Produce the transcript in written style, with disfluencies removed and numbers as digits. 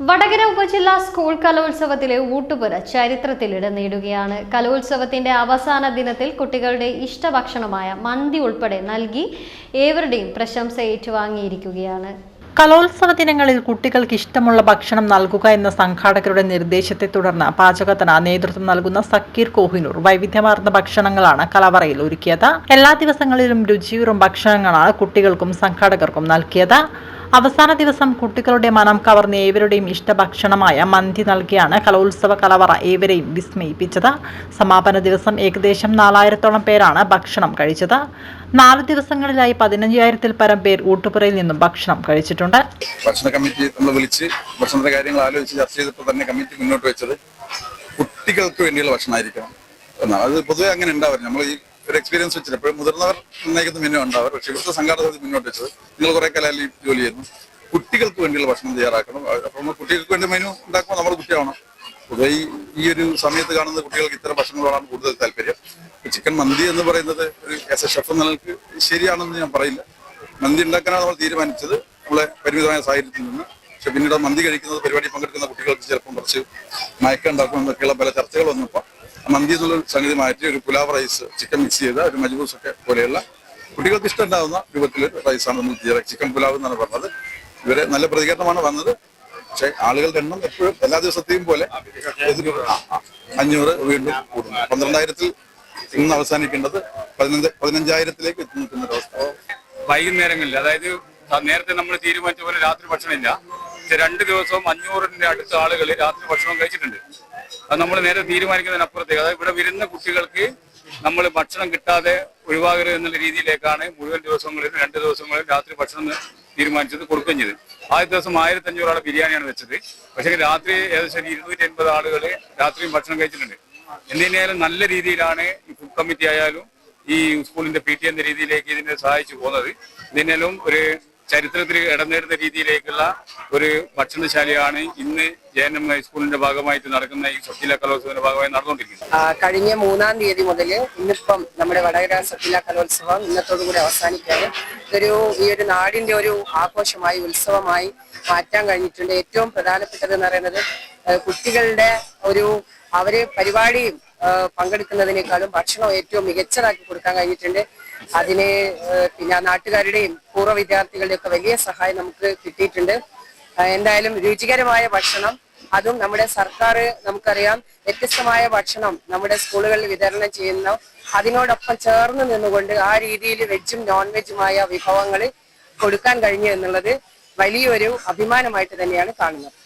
വടകര ഉപജില്ലാ സ്കൂൾ കലോത്സവത്തിലെ ഊട്ടുപുര ചരിത്രത്തിൽ ഇടം നേടുകയാണ്. കലോത്സവത്തിന്റെ അവസാന ദിനത്തിൽ കുട്ടികളുടെ ഇഷ്ടഭക്ഷണമായ മന്തി ഉൾപ്പെടെ നൽകി ഏവരുടെയും പ്രശംസ ഏറ്റുവാങ്ങിയിരിക്കുകയാണ്. കലോത്സവ ദിനങ്ങളിൽ കുട്ടികൾക്ക് ഇഷ്ടമുള്ള ഭക്ഷണം നൽകുക എന്ന സംഘാടകരുടെ നിർദ്ദേശത്തെ തുടർന്ന് പാചകത്തിന് നേതൃത്വം നൽകുന്ന സക്കീർ കോഹിനൂർ വൈവിധ്യമാർന്ന ഭക്ഷണങ്ങളാണ് കലവറയിൽ ഒരുക്കിയത്. എല്ലാ ദിവസങ്ങളിലും രുചിയൂറും ഭക്ഷണങ്ങളാണ് കുട്ടികൾക്കും സംഘാടകർക്കും നൽകിയത്. അവസാന ദിവസം കുട്ടികളുടെ മനം കവർന്ന ഏവരുടെയും ഇഷ്ടഭക്ഷണമായ മന്തി നൽകിയാണ് കലോത്സവ കലവറ ഏവരെയും വിസ്മയിപ്പിച്ചത്. സമാപന ദിവസം ഏകദേശം 4000-ഓളം പേരാണ് ഭക്ഷണം കഴിച്ചത്. 4 ദിവസങ്ങളിലായി 15,000-ൽ പരം പേർ ഊട്ടുപുരയിൽ നിന്നും ഭക്ഷണം കഴിച്ചിട്ടുണ്ട്. ഭക്ഷണ കമ്മിറ്റി നമ്മൾ വിളിച്ച് ഭക്ഷണത്തിന്റെ കാര്യങ്ങൾ ആലോചിച്ച് ചർച്ച ചെയ്തപ്പോൾ തന്നെ കമ്മിറ്റി മുന്നോട്ട് വെച്ചത് കുട്ടികൾക്ക് വേണ്ടിയുള്ള ഭക്ഷണമായിരിക്കണം എന്നാണ്. അത് പൊതുവെ അങ്ങനെ ഉണ്ടാവും. നമ്മൾ ഈ ഒരു എക്സ്പീരിയൻസ് വെച്ചിട്ട് എപ്പോഴും മുതിർന്നവർ നിർണ്ണയിക്കുന്ന മെനു ഉണ്ടാവും. പക്ഷെ ഇവിടുത്തെ സംഘാടകർ മുന്നോട്ട് വെച്ചത് നിങ്ങൾ കുറെ കലാലയം ജോലി ചെയ്യുന്നു, കുട്ടികൾക്ക് വേണ്ടിയുള്ള ഭക്ഷണം തയ്യാറാക്കണം. അപ്പം കുട്ടികൾക്ക് വേണ്ടി മെനു ഉണ്ടാക്കുമ്പോൾ നമ്മൾ കുട്ടിയാവണം. പൊതുവെ ഈ ഒരു സമയത്ത് കാണുന്ന കുട്ടികൾക്ക് ഇത്തരം ഭക്ഷണങ്ങളോടാണ് കൂടുതൽ താല്പര്യം. ചിക്കൻ മന്തി എന്ന് പറയുന്നത് ഒരു ആസ് എ ഷെഫ് എന്ന നിലക്ക് ശരിയാണെന്ന് ഞാൻ പറയില്ല. മന്തി ഉണ്ടാക്കാനാണ് നമ്മൾ തീരുമാനിച്ചത് നമ്മളെ പരിമിതമായ സാഹചര്യത്തിൽ നിന്ന്. പക്ഷെ പിന്നീട് മന്തി കഴിക്കുന്നത് പരിപാടി പങ്കെടുക്കുന്ന കുട്ടികൾക്ക് ചിലപ്പം കുറച്ച് മയക്കം ഉണ്ടാക്കും എന്നൊക്കെയുള്ള പല ചർച്ചകൾ വന്നപ്പോൾ മന്തി എന്നുള്ള സംഗതി മാറ്റി ഒരു പുലാവ് റൈസ് ചിക്കൻ മിക്സ് ചെയ്ത ഒരു മജ്ബൂസ് ഒക്കെ പോലെയുള്ള കുട്ടികൾക്ക് ഇഷ്ടം ഉണ്ടാകുന്ന രൂപത്തിൽ റൈസാണ് നമ്മൾ ചിക്കൻ പുലാവ് എന്നാണ് പറഞ്ഞത്. ഇവരെ നല്ല പ്രതികരണമാണ് വന്നത്. പക്ഷെ ആളുകളുടെ എണ്ണം എപ്പോഴും എല്ലാ ദിവസത്തെയും പോലെ 500 വീണ്ടും കൂടുന്നു. 12,000-ൽ ഇന്ന് അവസാനിക്കേണ്ടത് 15,000-ലേക്ക് എത്തി നിൽക്കുന്ന ഒരവസ്ഥ. വൈകുന്നേരങ്ങളിൽ, അതായത് നേരത്തെ നമ്മൾ തീരുമാനിച്ച പോലെ രാത്രി ഭക്ഷണമില്ല. 2 ദിവസവും 500-ന്റെ അടുത്ത ആളുകൾ രാത്രി ഭക്ഷണം കഴിച്ചിട്ടുണ്ട്. അത് നമ്മൾ നേരെ തീരുമാനിക്കുന്നതിനപ്പുറത്തേക്ക്, അതായത് ഇവിടെ വരുന്ന കുട്ടികൾക്ക് നമ്മൾ ഭക്ഷണം കിട്ടാതെ ഒഴിവാകരുത് എന്നുള്ള രീതിയിലേക്കാണ് മുഴുവൻ ദിവസങ്ങളിലും 2 ദിവസങ്ങളിലും രാത്രി ഭക്ഷണം തീരുമാനിച്ചത്, കൊടുക്കുകയും ചെയ്ത്. ആദ്യ ദിവസം 1,500 ആളെ ബിരിയാണിയാണ് വെച്ചത്. പക്ഷേ രാത്രി ഏകദേശം 280 ആളുകൾ രാത്രിയും ഭക്ഷണം കഴിച്ചിട്ടുണ്ട്. എന്തിനായാലും നല്ല രീതിയിലാണ് ഈ ഫുഡ് കമ്മിറ്റി ആയാലും ഈ സ്കൂളിന്റെ PTA എന്ന രീതിയിലേക്ക് ഇതിനെ സഹായിച്ചു പോകുന്നത്. ഇതിനാലും ഒരു ചരിത്രത്തിൽ ഇടം നേടുന്ന രീതിയിലേക്കുള്ള ഒരു ഭക്ഷണശാലയാണ് ഇന്ന് JNM ഹൈസ്കൂളിന്റെ ഭാഗമായിട്ട് നടക്കുന്ന ഈ സബ്ജില്ലാ കലോത്സവത്തിന്റെ ഭാഗമായി നടന്നുകൊണ്ടിരിക്കുന്നത്. കഴിഞ്ഞ 3-ാം തീയതി മുതൽ ഇന്നിപ്പം നമ്മുടെ വടകര സബ്ജില്ലാ കലോത്സവം ഇന്നത്തോടുകൂടി അവസാനിക്കുകയാണ്. ഈ ഒരു നാടിന്റെ ഒരു ആഘോഷമായി ഉത്സവമായി മാറ്റാൻ കഴിഞ്ഞിട്ടുണ്ട്. ഏറ്റവും പ്രധാനപ്പെട്ടത് എന്ന് പറയുന്നത് കുട്ടികളുടെ അവര് പരിപാടിയും പങ്കെടുക്കുന്നതിനേക്കാളും ഭക്ഷണം ഏറ്റവും മികച്ചതാക്കി കൊടുക്കാൻ കഴിഞ്ഞിട്ടുണ്ട്. അതിന് പിന്നെ നാട്ടുകാരുടെയും പൂർവ്വ വിദ്യാർത്ഥികളുടെയും ഒക്കെ വലിയ സഹായം നമുക്ക് കിട്ടിയിട്ടുണ്ട്. എന്തായാലും രുചികരമായ ഭക്ഷണം, അതും നമ്മുടെ സർക്കാർ നമുക്കറിയാം വ്യത്യസ്തമായ ഭക്ഷണം നമ്മുടെ സ്കൂളുകളിൽ വിതരണം ചെയ്യുന്ന, അതിനോടൊപ്പം ചേർന്ന് നിന്നുകൊണ്ട് ആ രീതിയിൽ വെജും നോൺ വെജുമായ വിഭവങ്ങൾ കൊടുക്കാൻ കഴിഞ്ഞു എന്നുള്ളത് വലിയൊരു അഭിമാനമായിട്ട് തന്നെയാണ് കാണുന്നത്.